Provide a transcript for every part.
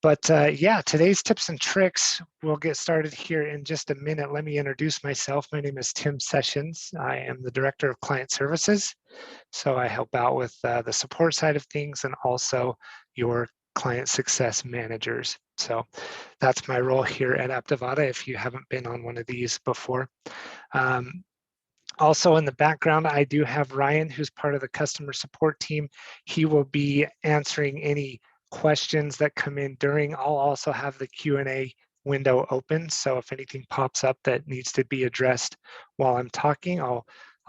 Yeah, today's tips and tricks, we'll get started here in just a minute. Let me introduce myself. My name is Tim Sessions. I am the Director of Client Services. So I help out with the support side of things and also your client success managers. So that's my role here at Aptivada if you haven't been on one of these before. Also in the background, I do have Ryan, who's part of the customer support team. He will be answering any questions that come in during. I'll also have the Q&A window open. So if anything pops up that needs to be addressed while I'm talking, I'll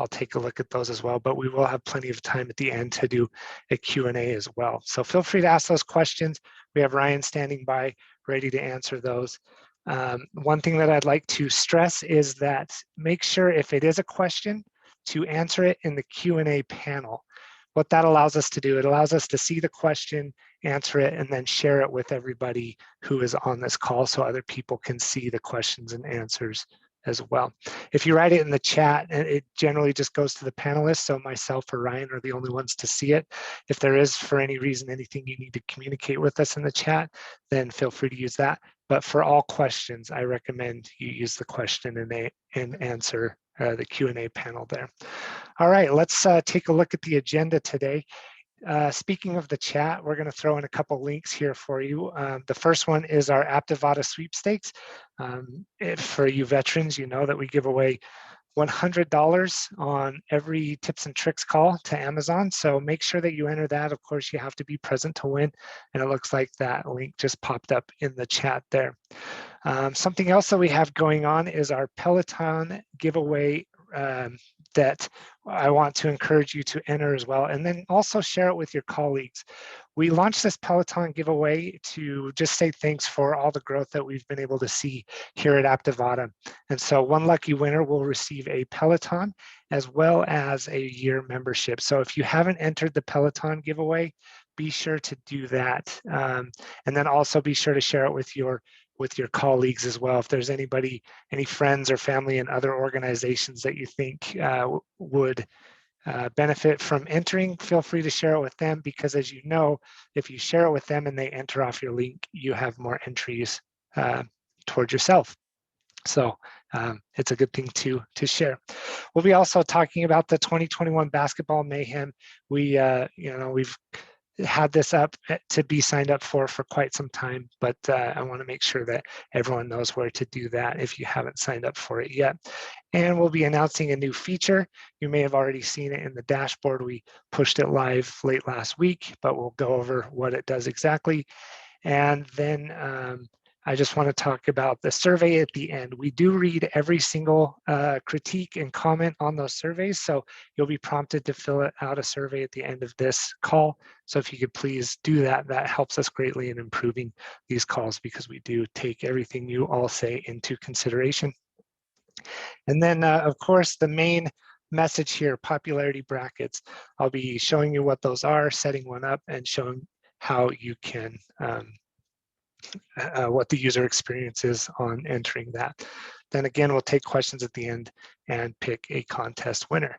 take a look at those as well, but we will have plenty of time at the end to do a Q&A as well. So feel free to ask those questions. We have Ryan standing by, ready to answer those. One thing that I'd like to stress is that make sure if it is a question to answer it in the Q&A panel. What that allows us to do, it allows us to see the question, answer it, and then share it with everybody who is on this call so other people can see the questions and answers as well. If you write it in the chat, it generally just goes to the panelists, so myself or Ryan are the only ones to see it. If there is, for any reason, anything you need to communicate with us in the chat, then feel free to use that. But for all questions, I recommend you use the question and answer the Q&A panel there. All right, let's take a look at the agenda today. Speaking of the chat, we're going to throw in a couple links here for you. The first one is our Aptivada sweepstakes. For you veterans, you know that we give away $100 on every tips and tricks call to Amazon. So make sure that you enter that. Of course, you have to be present to win. And it looks like that link just popped up in the chat there. Something else that we have going on is our Peloton giveaway that I want to encourage you to enter as well, and then also share it with your colleagues. We launched this Peloton giveaway to just say thanks for all the growth that we've been able to see here at Aptivada. And so one lucky winner will receive a Peloton as well as a year membership. So if you haven't entered the Peloton giveaway, be sure to do that. And then also be sure to share it with your colleagues as well. If there's anybody, any friends or family in other organizations that you think would benefit from entering, feel free to share it with them, because as you know, if you share it with them and they enter off your link, you have more entries toward yourself. So it's a good thing to share. We'll be also talking about the 2021 Basketball Mayhem. We've had this up to be signed up for quite some time, but I want to make sure that everyone knows where to do that if you haven't signed up for it yet. And we'll be announcing a new feature. You may have already seen it in the dashboard. We pushed it live late last week, but we'll go over what it does exactly. And then I just want to talk about the survey at the end. We do read every single critique and comment on those surveys, so you'll be prompted to fill out a survey at the end of this call. So if you could please do that, that helps us greatly in improving these calls, because we do take everything you all say into consideration. And then, of course, the main message here, popularity brackets. I'll be showing you what those are, setting one up, and showing how you can what the user experience is on entering that. Then again, we'll take questions at the end and pick a contest winner.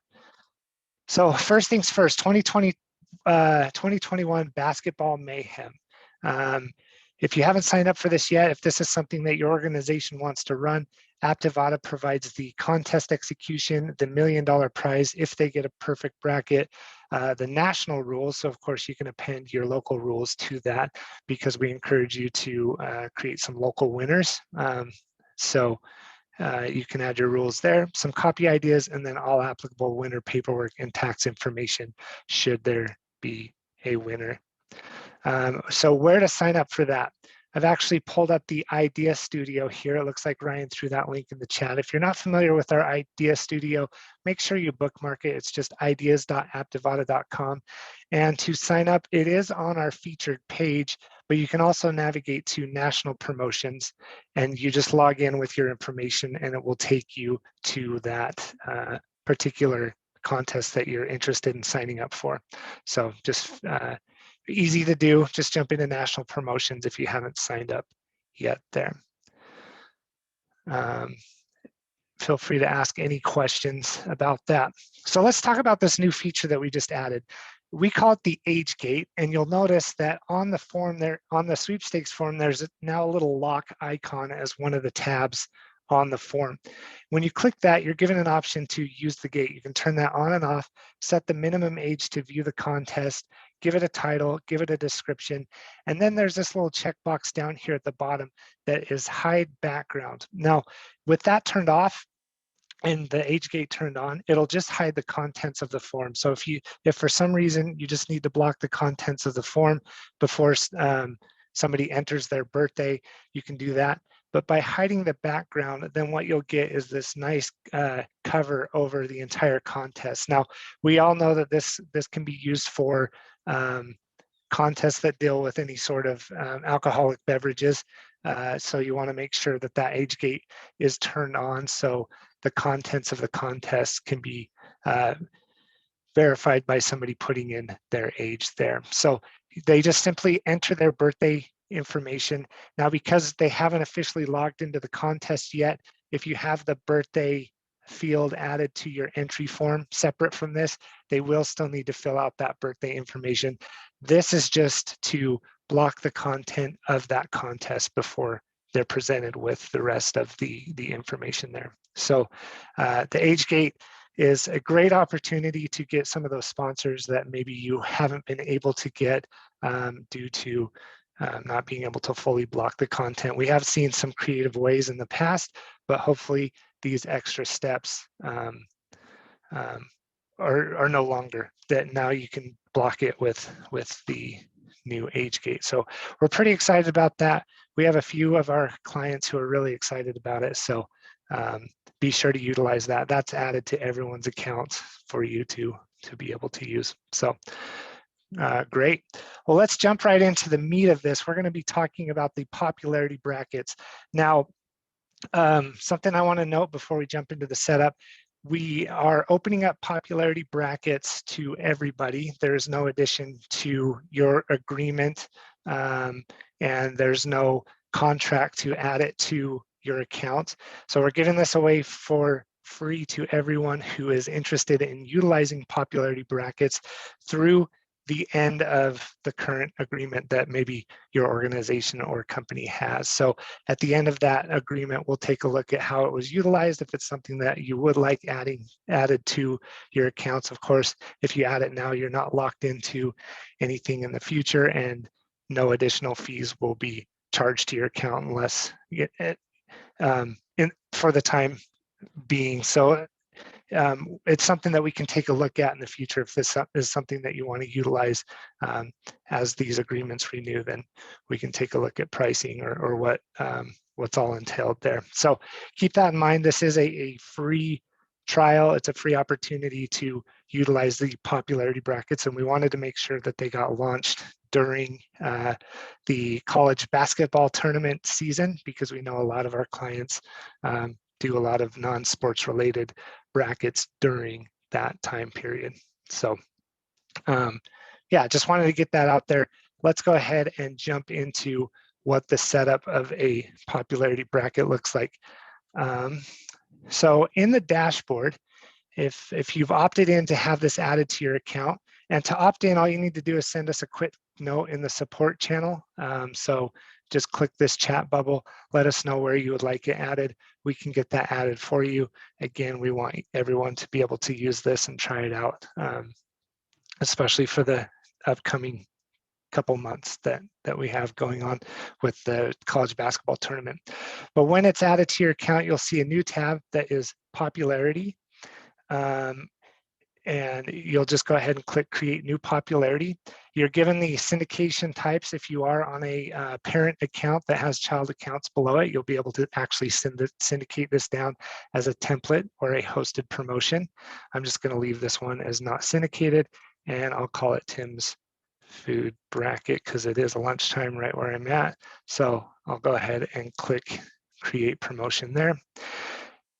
So first things first, 2021 Basketball Mayhem. If you haven't signed up for this yet, if this is something that your organization wants to run, Aptivada provides the contest execution, the $1 million prize if they get a perfect bracket, the national rules. So of course you can append your local rules to that, because we encourage you to create some local winners. You can add your rules there, some copy ideas, and then all applicable winner paperwork and tax information should there be a winner. So where to sign up for that? I've actually pulled up the Idea Studio here. It looks like Ryan threw that link in the chat. If you're not familiar with our Idea Studio, make sure you bookmark it. It's just ideas.aptivada.com. And to sign up, it is on our featured page, but you can also navigate to national promotions, and you just log in with your information and it will take you to that particular contest that you're interested in signing up for. So just easy to do, just jump into national promotions if you haven't signed up yet there. Feel free to ask any questions about that. So let's talk about this new feature that we just added. we call it the age gate, and you'll notice that on the form there, on the sweepstakes form, there's now a little lock icon as one of the tabs on the form. When you click that, you're given an option to use the gate. You can turn that on and off, set the minimum age to view the contest, give it a title, give it a description, and then there's this little checkbox down here at the bottom that is hide background. Now, with that turned off, and the age gate turned on, it'll just hide the contents of the form. So if for some reason you just need to block the contents of the form before somebody enters their birthday, you can do that. But by hiding the background, then what you'll get is this nice cover over the entire contest. Now, we all know that this can be used for contests that deal with any sort of alcoholic beverages. So you want to make sure that that age gate is turned on so the contents of the contest can be verified by somebody putting in their age there. So they just simply enter their birthday information. Now, because they haven't officially logged into the contest yet, if you have the birthday field added to your entry form separate from this, they will still need to fill out that birthday information. This is just to block the content of that contest before they're presented with the rest of the information there. So the age gate is a great opportunity to get some of those sponsors that maybe you haven't been able to get due to not being able to fully block the content. We have seen some creative ways in the past, but hopefully these extra steps are no longer, that now you can block it with the new age gate. So we're pretty excited about that. We have a few of our clients who are really excited about it. So be sure to utilize that. That's added to everyone's accounts for you to be able to use. So great. Well, let's jump right into the meat of this. We're going to be talking about the popularity brackets. Now, something I want to note before we jump into the setup, we are opening up popularity brackets to everybody. There's no addition to your agreement, and there's no contract to add it to your account. So we're giving this away for free to everyone who is interested in utilizing popularity brackets through the end of the current agreement that maybe your organization or company has. So at the end of that agreement, we'll take a look at how it was utilized, if it's something that you would like added to your accounts. Of course, if you add it now, you're not locked into anything in the future, and no additional fees will be charged to your account unless for the time being. So it's something that we can take a look at in the future. If this is something that you want to utilize as these agreements renew, then we can take a look at pricing or what's all entailed there. So keep that in mind. This is a free trial. It's a free opportunity to utilize the popularity brackets, and we wanted to make sure that they got launched during the college basketball tournament season, because we know a lot of our clients do a lot of non-sports related brackets during that time period. So yeah, just wanted to get that out there. Let's go ahead and jump into what the setup of a popularity bracket looks like. So in the dashboard, if you've opted in to have this added to your account, and to opt in, all you need to do is send us a quick note in the support channel. So just click this chat bubble, let us know where you would like it added. We can get that added for you. Again, we want everyone to be able to use this and try it out, especially for the upcoming couple months that we have going on with the college basketball tournament. But when it's added to your account, you'll see a new tab that is popularity. And you'll just go ahead and click create new popularity. You're given the syndication types. If you are on a parent account that has child accounts below it, you'll be able to actually syndicate this down as a template or a hosted promotion. I'm just going to leave this one as not syndicated, and I'll call it Tim's Food Bracket because it is a lunchtime right where I'm at. So I'll go ahead and click create promotion there.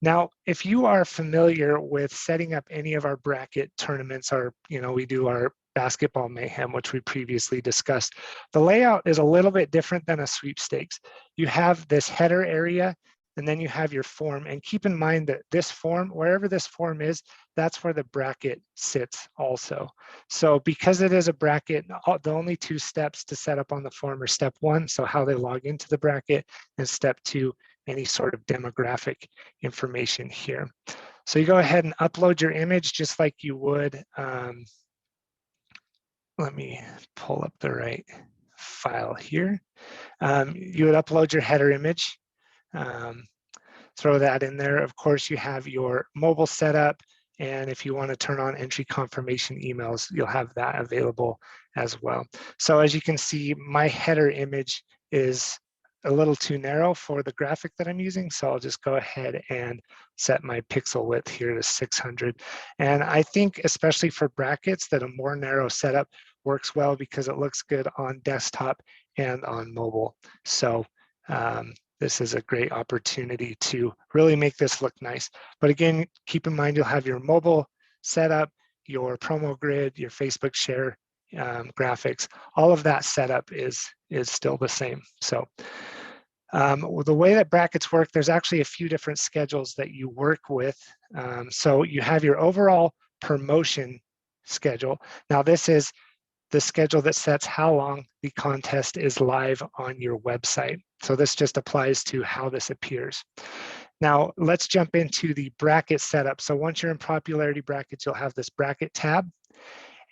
Now, if you are familiar with setting up any of our bracket tournaments, we do our basketball mayhem, which we previously discussed. The layout is a little bit different than a sweepstakes. You have this header area and then you have your form. And keep in mind that this form, wherever this form is, that's where the bracket sits also. So because it is a bracket, the only 2 steps to set up on the form are step 1, so how they log into the bracket, and step 2, any sort of demographic information here. So you go ahead and upload your image just like you would. Let me pull up the right file here. You would upload your header image, throw that in there. Of course, you have your mobile setup, and if you want to turn on entry confirmation emails, you'll have that available as well. So as you can see, my header image is a little too narrow for the graphic that I'm using, so I'll just go ahead and set my pixel width here to 600. And I think especially for brackets that a more narrow setup works well because it looks good on desktop and on mobile. So this is a great opportunity to really make this look nice. But again, keep in mind you'll have your mobile setup, your promo grid, your Facebook share graphics. All of that setup is still the same. So the way that brackets work, there's actually a few different schedules that you work with. So you have your overall promotion schedule. Now this is the schedule that sets how long the contest is live on your website. So this just applies to how this appears. Now let's jump into the bracket setup. So once you're in popularity brackets, you'll have this bracket tab,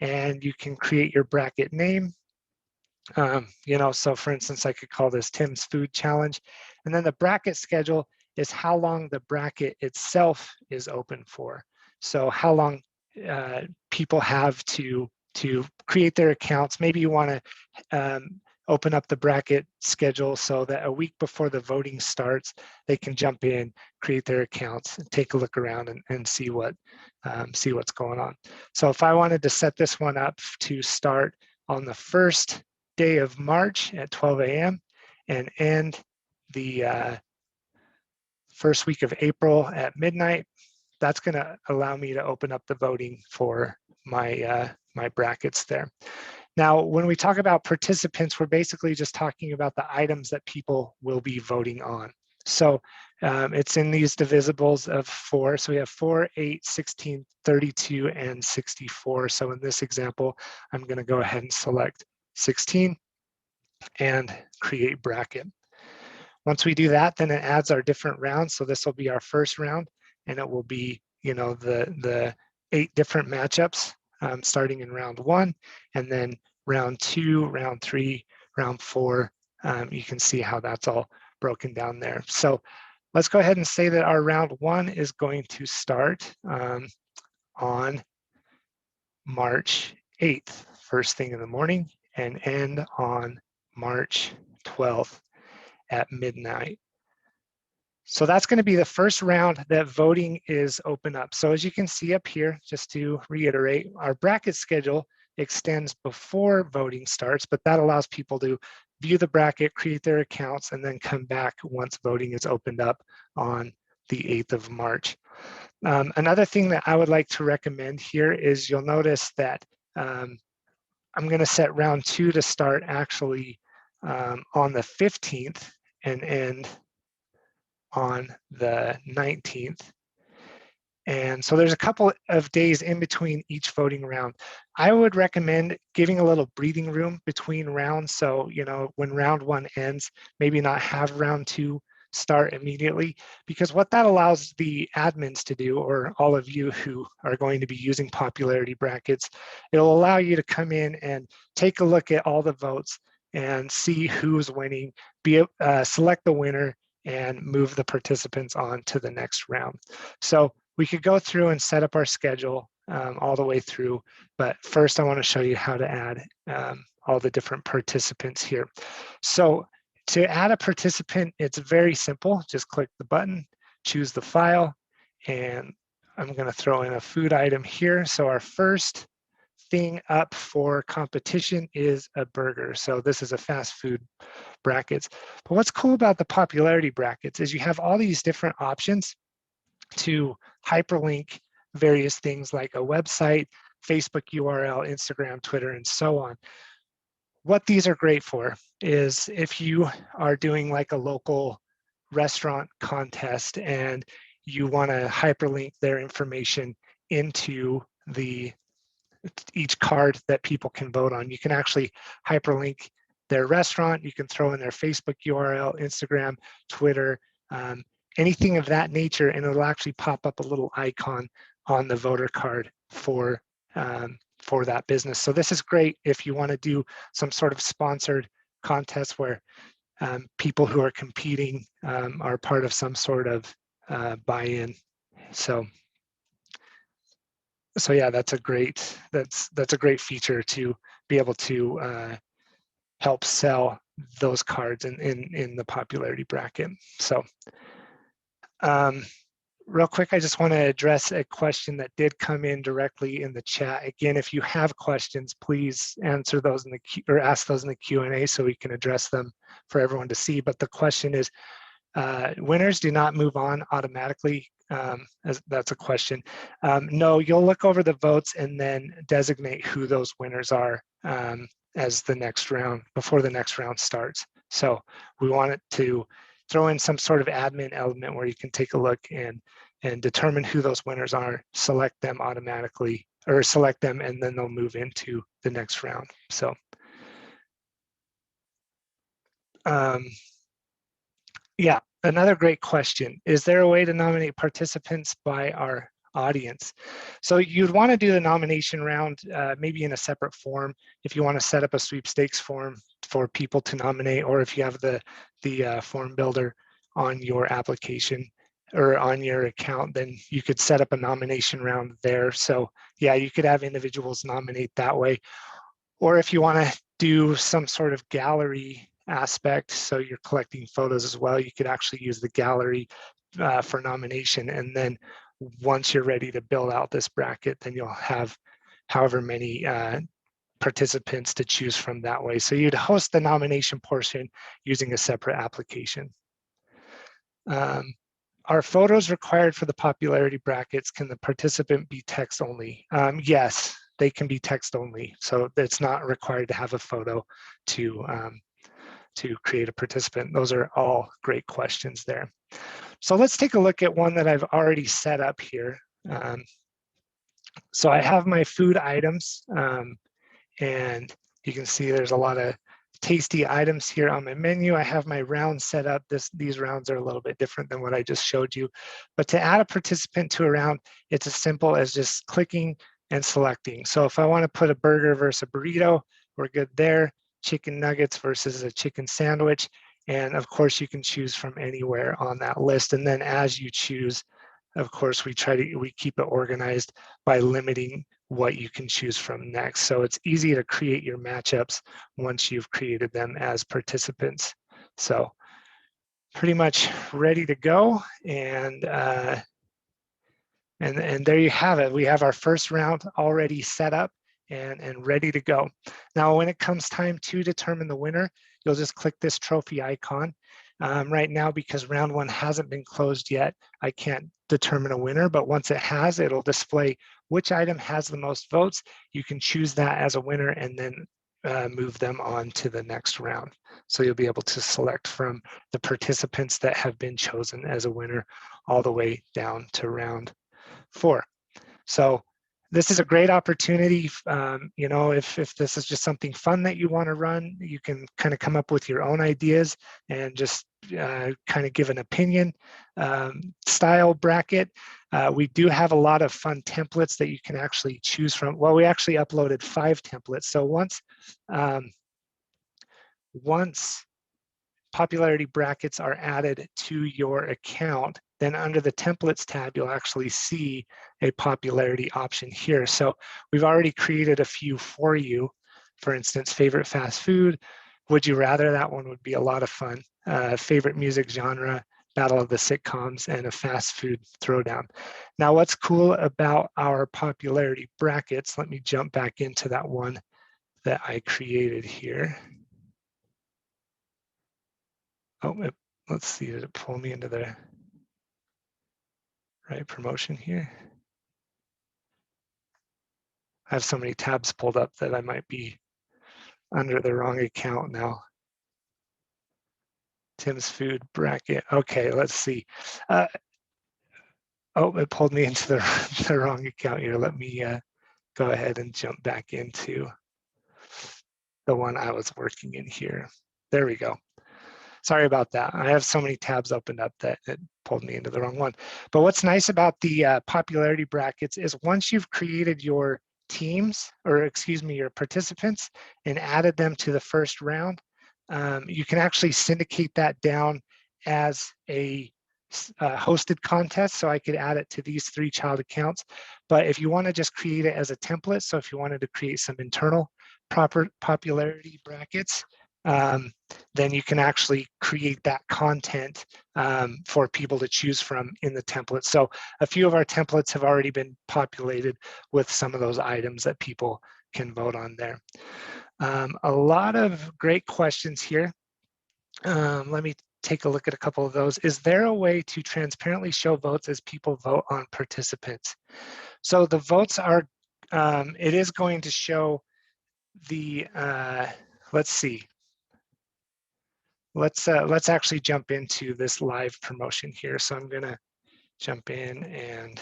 and you can create your bracket name. So for instance, I could call this Tim's Food Challenge. And then the bracket schedule is how long the bracket itself is open for. So how long people have to create their accounts. Maybe you want to open up the bracket schedule so that a week before the voting starts, they can jump in, create their accounts, and take a look around and see what's going on. So if I wanted to set this one up to start on the first day of March at 12 a.m. and end the first week of April at midnight, that's going to allow me to open up the voting for my my brackets there. Now, when we talk about participants, we're basically just talking about the items that people will be voting on. So it's in these divisibles of 4. So we have 4, 8, 16, 32, and 64. So in this example, I'm going to go ahead and select 16 and create bracket. Once we do that, then it adds our different rounds. So this will be our first round, and it will be, the 8 different matchups starting in round 1, and then round 2, round 3, round 4. You can see how that's all broken down there. So let's go ahead and say that our round 1 is going to start on March 8th, first thing in the morning, and end on March 12th at midnight. So that's going to be the first round that voting is open up. So as you can see up here, just to reiterate, our bracket schedule extends before voting starts, but that allows people to view the bracket, create their accounts, and then come back once voting is opened up on the 8th of March. Another thing that I would like to recommend here is you'll notice that I'm going to set round 2 to start actually on the 15th and end on the 19th. And so there's a couple of days in between each voting round. I would recommend giving a little breathing room between rounds. So, when round 1 ends, maybe not have round 2 start immediately, because what that allows the admins to do, or all of you who are going to be using popularity brackets, it'll allow you to come in and take a look at all the votes and see who's winning, select the winner, and move the participants on to the next round. So we could go through and set up our schedule all the way through, but first I want to show you how to add all the different participants here. So to add a participant, it's very simple. Just click the button, choose the file, and I'm going to throw in a food item here. So our first thing up for competition is a burger. So this is a fast food brackets. But what's cool about the popularity brackets is you have all these different options to hyperlink various things like a website, Facebook URL, Instagram, Twitter, and so on. What these are great for is if you are doing like a local restaurant contest and you want to hyperlink their information into each card that people can vote on. You can actually hyperlink their restaurant. You can throw in their Facebook URL, Instagram, Twitter, anything of that nature, and it'll actually pop up a little icon on the voter card for that business. So this is great if you want to do some sort of sponsored contest where people who are competing are part of some sort of buy-in. So yeah, that's a great feature to be able to help sell those cards in the popularity bracket. So real quick, I just want to address a question that did come in directly in the chat. Again, if you have questions, please answer those in the or ask those in the Q&A so we can address them for everyone to see. But the question is, winners do not move on automatically. That's a question. No, you'll look over the votes and then designate who those winners are as the next round, before the next round starts. So we want it to throw in some sort of admin element where you can take a look and determine who those winners are, select them automatically, or select them, and then they'll move into the next round. So yeah, another great question. Is there a way to nominate participants by our audience? So you'd want to do the nomination round maybe in a separate form if you want to set up a sweepstakes form for people to nominate, or if you have the form builder on your application or on your account, then you could set up a nomination round there. So yeah, you could have individuals nominate that way. Or if you want to do some sort of gallery aspect, so you're collecting photos as well, you could actually use the gallery for nomination. And then once you're ready to build out this bracket, then you'll have however many participants to choose from that way. So you'd host the nomination portion using a separate application. Are photos required for the popularity brackets? Can the participant be text only? Yes, they can be text only. So it's not required to have a photo to create a participant. Those are all great questions there. So let's take a look at one that I've already set up here. So I have my food items, and you can see there's a lot of tasty items here on my menu. I have my round set up. These rounds are a little bit different than what I just showed you. But to add a participant to a round, it's as simple as just clicking and selecting. So if I want to put a burger versus a burrito, we're good there. Chicken nuggets versus a chicken sandwich. And of course, you can choose from anywhere on that list. And then as you choose, of course, we keep it organized by limiting what you can choose from next. So it's easy to create your matchups once you've created them as participants. So pretty much ready to go. And there you have it. We have our first round already set up and ready to go. Now, when it comes time to determine the winner, you'll just click this trophy icon. Right now, because round one hasn't been closed yet, I can't determine a winner, but once it has, it'll display which item has the most votes. You can choose that as a winner and then move them on to the next round. So you'll be able to select from the participants that have been chosen as a winner all the way down to round 4. So this is a great opportunity. You know, if this is just something fun that you want to run, you can kind of come up with your own ideas and just kind of give an opinion style bracket. We do have a lot of fun templates that you can actually choose from. Well, we actually uploaded 5 templates. So once popularity brackets are added to your account, then under the templates tab, you'll actually see a popularity option here. So we've already created a few for you. For instance, favorite fast food, would you rather? That one would be a lot of fun. Favorite music genre, battle of the sitcoms, and a fast food throwdown. Now, what's cool about our popularity brackets, let me jump back into that one that I created here. Oh, let's see, did it pull me into the right promotion here? I have so many tabs pulled up that I might be under the wrong account now Tim's food bracket. Okay, let's see. Oh, it pulled me into the wrong account here. Let me go ahead and jump back into the one I was working in here. There we go. Sorry about that. I have so many tabs opened up that it pulled me into the wrong one. But what's nice about the popularity brackets is once you've created your teams, or excuse me, your participants, and added them to the first round, you can actually syndicate that down as a hosted contest. So I could add it to these 3 child accounts. But if you want to just create it as a template, so if you wanted to create some internal proper popularity brackets, then you can actually create that content for people to choose from in the template. So a few of our templates have already been populated with some of those items that people can vote on there. A lot of great questions here. Let me take a look at a couple of those. Is there a way to transparently show votes as people vote on participants? So the votes are, it is going to show the, let's see. Let's actually jump into this live promotion here. So I'm gonna jump in and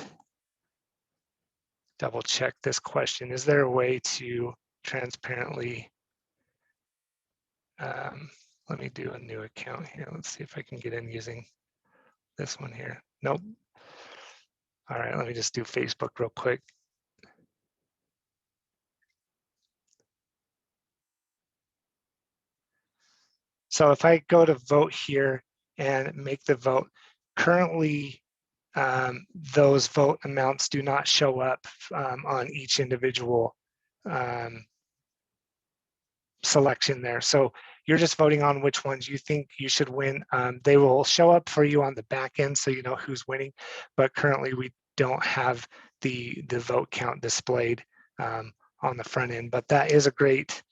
double check this question. Is there a way to transparently, let me do a new account here. Let's see if I can get in using this one here. Nope. All right, let me just do Facebook real quick. So if I go to vote here and make the vote, currently those vote amounts do not show up on each individual selection there. So you're just voting on which ones you think you should win. They will show up for you on the back end so you know who's winning, but currently we don't have the vote count displayed on the front end. But that is a great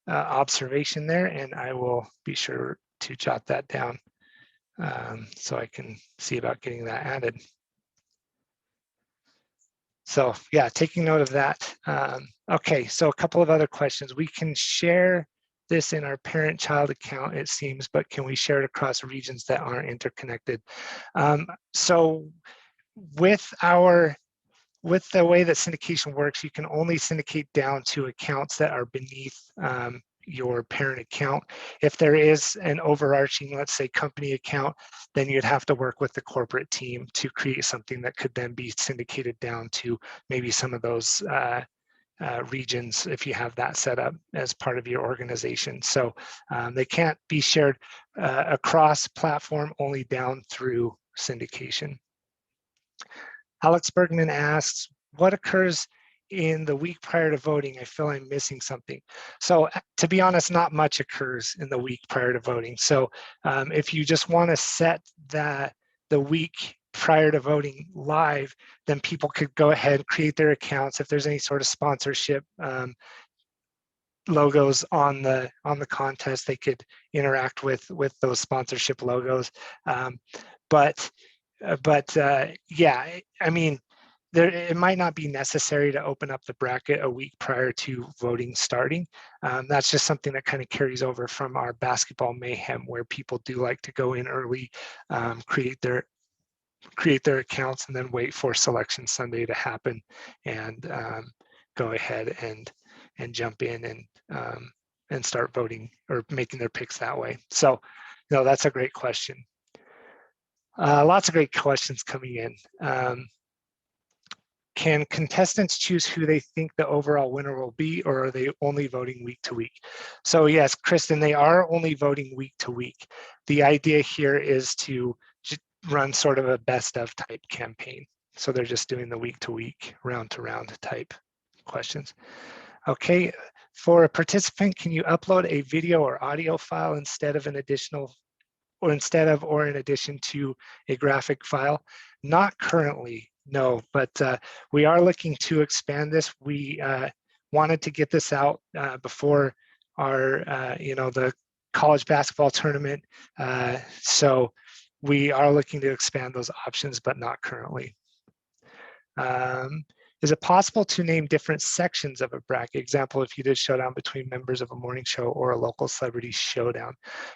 observation there, and I will be sure to jot that down so I can see about getting that added. So yeah, taking note of that. Okay, so a couple of other questions. We can share this in our parent-child account, it seems, but can we share it across regions that aren't interconnected? So with the way that syndication works, you can only syndicate down to accounts that are beneath your parent account. If there is an overarching, let's say, company account, then you'd have to work with the corporate team to create something that could then be syndicated down to maybe some of those regions if you have that set up as part of your organization. So they can't be shared across platform, only down through syndication. Alex Bergman asks, what occurs in the week prior to voting? I feel I'm missing something. So to be honest, not much occurs in the week prior to voting. So if you just want to set the week prior to voting live, then people could go ahead and create their accounts. If there's any sort of sponsorship logos on the contest, they could interact with those sponsorship logos. But yeah, I mean, it might not be necessary to open up the bracket a week prior to voting starting. That's just something that kind of carries over from our basketball mayhem, where people do like to go in early, create their accounts, and then wait for Selection Sunday to happen, and go ahead and jump in and start voting or making their picks that way. So, that's a great question. Lots of great questions coming in. Can contestants choose who they think the overall winner will be, or are they only voting week to week? So yes, Kristen, they are only voting week to week. The idea here is to run sort of a best of type campaign. So they're just doing the week to week, round to round type questions. Okay, for a participant, can you upload a video or audio file instead of an additional or in addition to a graphic file? Not currently, no, but we are looking to expand this. We wanted to get this out before our, the college basketball tournament. So we are looking to expand those options, but not currently. Is it possible to name different sections of a bracket? Example, if you did showdown between members of a morning show or a local celebrity showdown.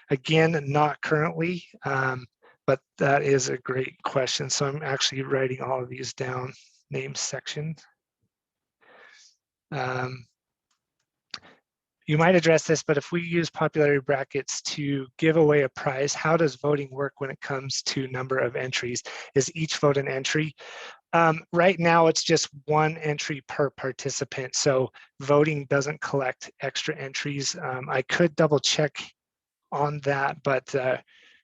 Again, not currently, but that is a great question. So I'm actually writing all of these down, name section. You might address this, but if we use popularity brackets to give away a prize, how does voting work when it comes to number of entries? Is each vote an entry? Right now, it's just one entry per participant. So voting doesn't collect extra entries. I could double check on that, but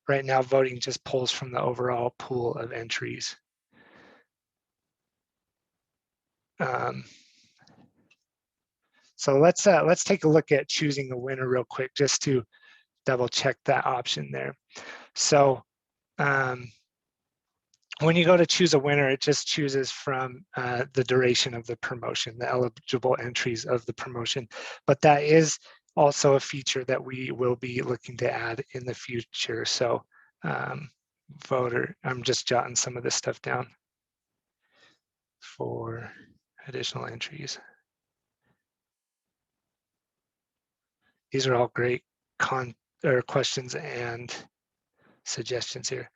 right now voting just pulls from the overall pool of entries. So let's take a look at choosing a winner real quick, just to double check that option there. So when you go to choose a winner, it just chooses from the duration of the promotion, the eligible entries of the promotion. But that is also a feature that we will be looking to add in the future. So voter, I'm just jotting some of this stuff down for additional entries. These are all great questions and suggestions here.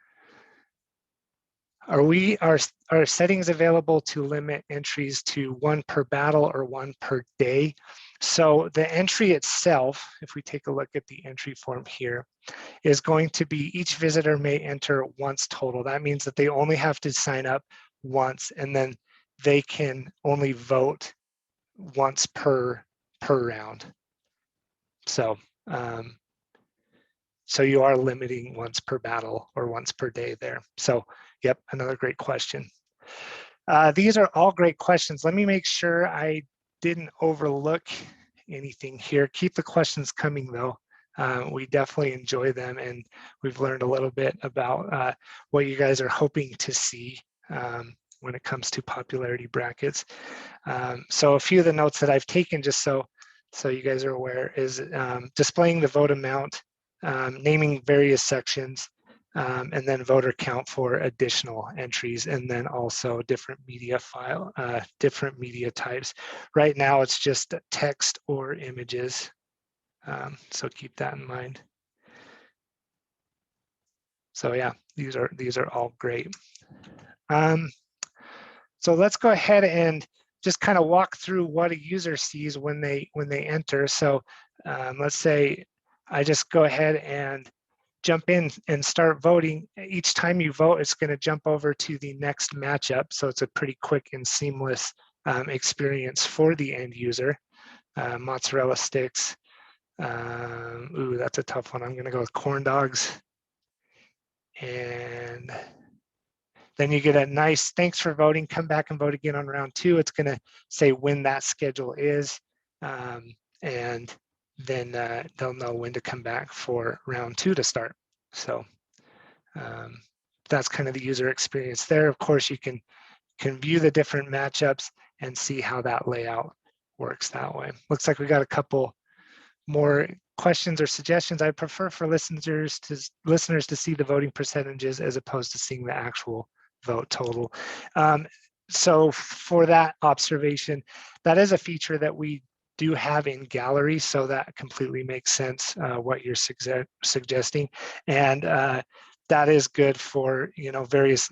Are settings available to limit entries to 1 per battle or 1 per day? So the entry itself, if we take a look at the entry form here, is going to be each visitor may enter once total. That means that they only have to sign up once, and then they can only vote once per round. So so you are limiting once per battle or once per day there. So yep, another great question. These are all great questions. Let me make sure I didn't overlook anything here. Keep the questions coming though. We definitely enjoy them, and we've learned a little bit about what you guys are hoping to see when it comes to popularity brackets. So a few of the notes that I've taken, just so you guys are aware, is displaying the vote amount, naming various sections, and then voter count for additional entries, and then also different media different media types. Right now, it's just text or images. So keep that in mind. So yeah, these are all great. So let's go ahead and just kind of walk through what a user sees when they enter. So let's say I just go ahead and jump in and start voting. Each time you vote, it's going to jump over to the next matchup. So it's a pretty quick and seamless experience for the end user. Mozzarella sticks. Ooh, that's a tough one. I'm going to go with corn dogs. And then you get a nice thanks for voting, come back and vote again on round 2. It's going to say when that schedule is, and then they'll know when to come back for round 2 to start. So that's kind of the user experience there. Of course, you can view the different matchups and see how that layout works that way. Looks like we got a couple more questions or suggestions. I prefer for listeners to see the voting percentages as opposed to seeing the actual vote total. So for that observation, that is a feature that we do have in gallery, so that completely makes sense what you're suggesting, and that is good for various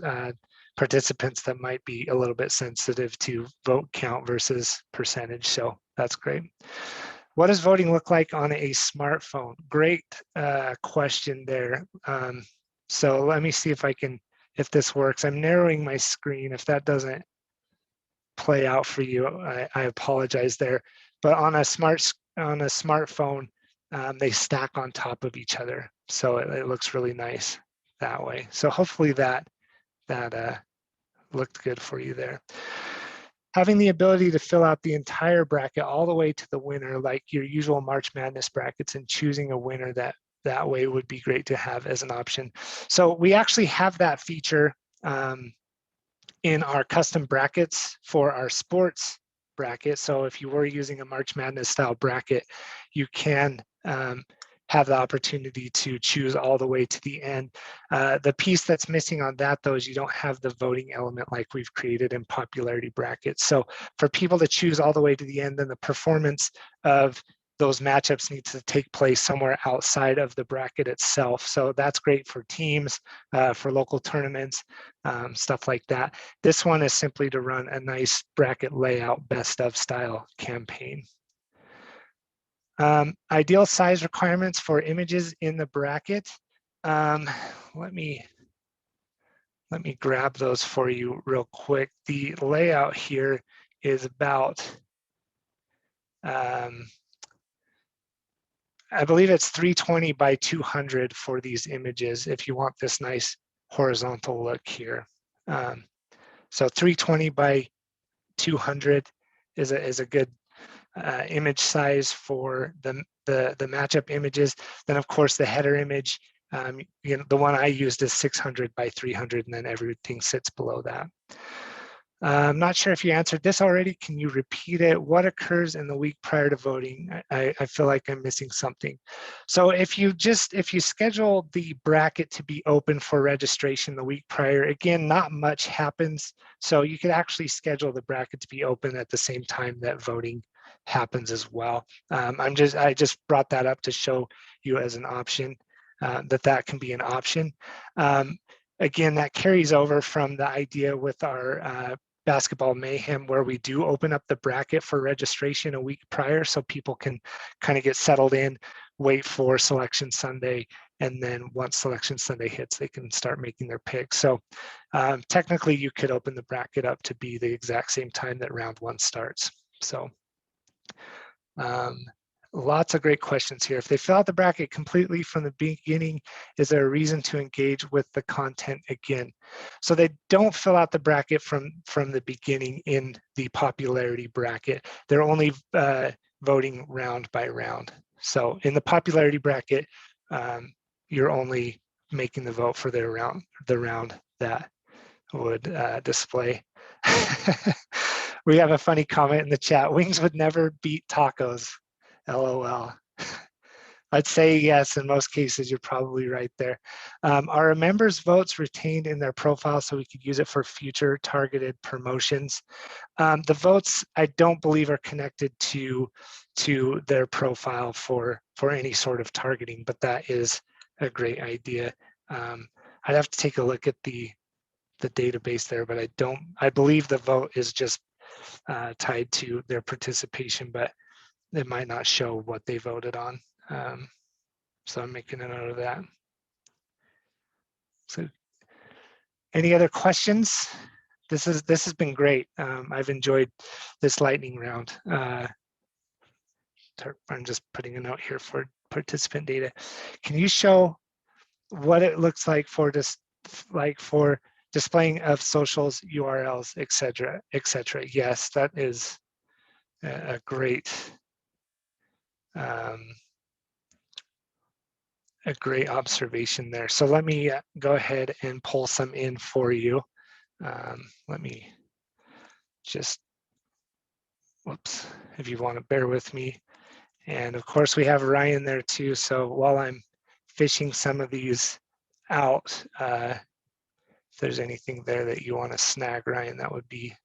participants that might be a little bit sensitive to vote count versus percentage. So that's great. What does voting look like on a smartphone? Great question there. So let me see if this works. I'm narrowing my screen. If that doesn't play out for you, I apologize there. But on a smartphone, they stack on top of each other, so it looks really nice that way. So hopefully that looked good for you there. Having the ability to fill out the entire bracket all the way to the winner, like your usual March Madness brackets, and choosing a winner that way would be great to have as an option. So we actually have that feature in our custom brackets for our sports bracket. So if you were using a March Madness style bracket, you can have the opportunity to choose all the way to the end. The piece that's missing on that, though, is you don't have the voting element like we've created in popularity brackets. So for people to choose all the way to the end, then the performance of those matchups need to take place somewhere outside of the bracket itself. So that's great for teams, for local tournaments, stuff like that. This one is simply to run a nice bracket layout, best of style campaign. Ideal size requirements for images in the bracket. Let me grab those for you real quick. The layout here is about, I believe it's 320 by 200 for these images if you want this nice horizontal look here. So 320 by 200 is a good image size for the matchup images. Then of course the header image, you know, the one I used is 600 by 300, and then everything sits below that. I'm not sure if you answered this already. Can you repeat it? What occurs in the week prior to voting? I feel like I'm missing something. So if you schedule the bracket to be open for registration the week prior, again, not much happens. So you could actually schedule the bracket to be open at the same time that voting happens as well. I just brought that up to show you as an option, that can be an option. Again, that carries over from the idea with our basketball mayhem, where we do open up the bracket for registration a week prior so people can kind of get settled in, wait for selection Sunday, and then once selection Sunday hits, they can start making their picks. So technically you could open the bracket up to be the exact same time that round one starts. So lots of great questions here. If they fill out the bracket completely from the beginning, is there a reason to engage with the content again? So they don't fill out the bracket from the beginning in the popularity bracket. They're only voting round by round. So in the popularity bracket, you're only making the vote for the round that would display. We have a funny comment in the chat. Wings would never beat tacos. LOL. I'd say yes, in most cases, you're probably right there. Are members' votes retained in their profile so we could use it for future targeted promotions? The votes, I don't believe, are connected to their profile for any sort of targeting, but that is a great idea. I'd have to take a look at the database there, but I believe the vote is just tied to their participation, but it might not show what they voted on. So I'm making a note of that. So any other questions? This has been great. I've enjoyed this lightning round. I'm just putting a note here for participant data. Can you show what it looks like for displaying of socials, URLs, etc., etc.? Yes, that is a great observation there. So let me go ahead and pull some in for you. Let me just, whoops, if you want to bear with me. And of course we have Ryan there too. So while I'm fishing some of these out, if there's anything there that you want to snag, Ryan, that would be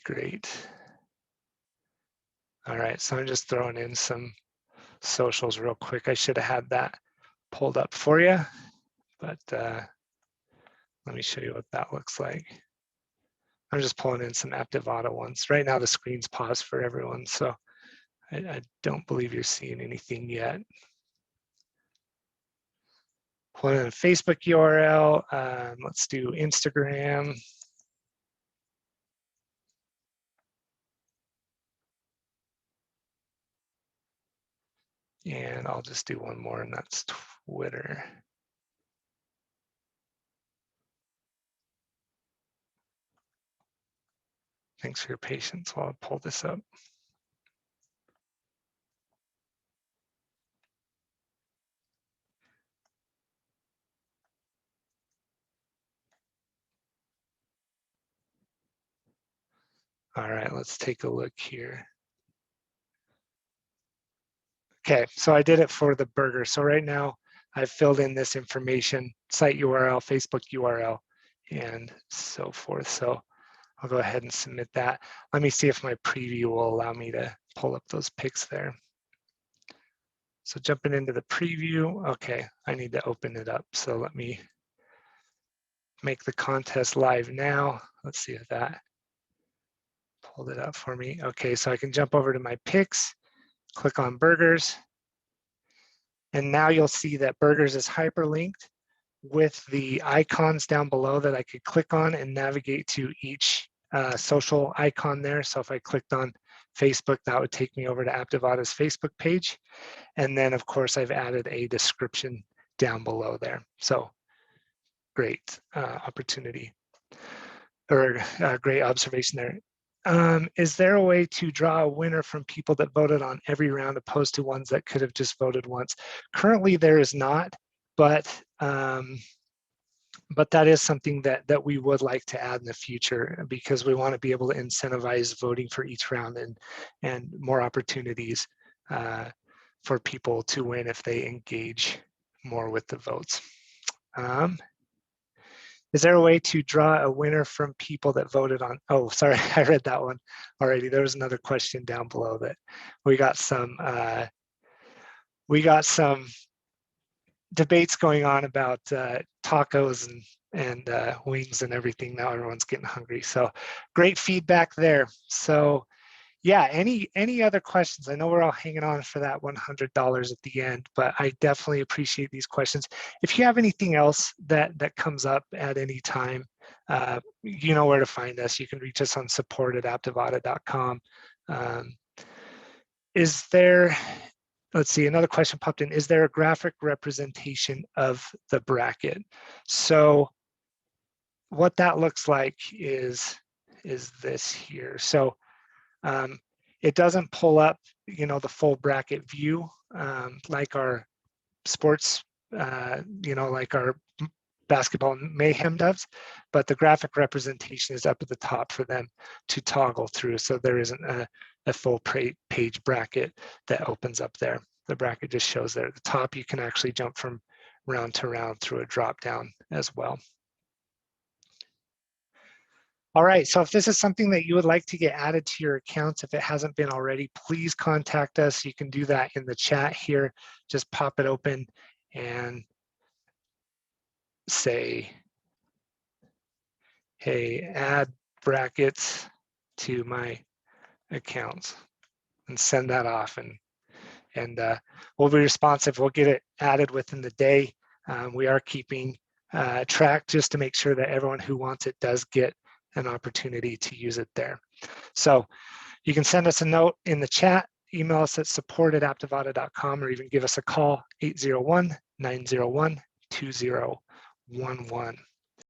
great. All right, so I'm just throwing in some socials real quick. I should have had that pulled up for you, but let me show you what that looks like. I'm just pulling in some Aptivada ones. Right now the screen's paused for everyone, so I don't believe you're seeing anything yet. Pulling in a Facebook URL. Let's do Instagram. And I'll just do one more, and that's Twitter. Thanks for your patience while I pull this up. All right, let's take a look here. Okay, so I did it for the burger. So right now I've filled in this information, site URL, Facebook URL, and so forth. So I'll go ahead and submit that. Let me see if my preview will allow me to pull up those pics there. So jumping into the preview, okay, I need to open it up. So let me make the contest live now. Let's see if that pulled it up for me. Okay, so I can jump over to my pics, click on burgers, and now you'll see that burgers is hyperlinked with the icons down below that I could click on and navigate to each social icon there. So if I clicked on Facebook, that would take me over to Aptivada's Facebook page. And then of course I've added a description down below there. So great opportunity or great observation there. Is there a way to draw a winner from people that voted on every round opposed to ones that could have just voted once? Currently there is not, but that is something that we would like to add in the future because we want to be able to incentivize voting for each round and more opportunities for people to win if they engage more with the votes. Is there a way to draw a winner from people that voted on? Oh, sorry, I read that one already. There was another question down below that we got some debates going on about tacos and wings and everything. Now everyone's getting hungry. So great feedback there. So yeah, any other questions? I know we're all hanging on for that $100 at the end, but I definitely appreciate these questions. If you have anything else that comes up at any time, you know where to find us. You can reach us on support@aptivada.com. Is there, let's see, another question popped in. Is there a graphic representation of the bracket? So what that looks like is this here. So it doesn't pull up, you know, the full bracket view like our sports, you know, like our basketball mayhem does, but the graphic representation is up at the top for them to toggle through. So there isn't a full page bracket that opens up there. The bracket just shows there at the top. You can actually jump from round to round through a drop down as well. All right, so if this is something that you would like to get added to your accounts, if it hasn't been already, please contact us. You can do that in the chat here. Just pop it open and say, hey, add brackets to my accounts and send that off. And we'll be responsive. We'll get it added within the day. We are keeping track just to make sure that everyone who wants it does get an opportunity to use it there. So you can send us a note in the chat, email us at support@aptivada.com, or even give us a call, 801-901-2011.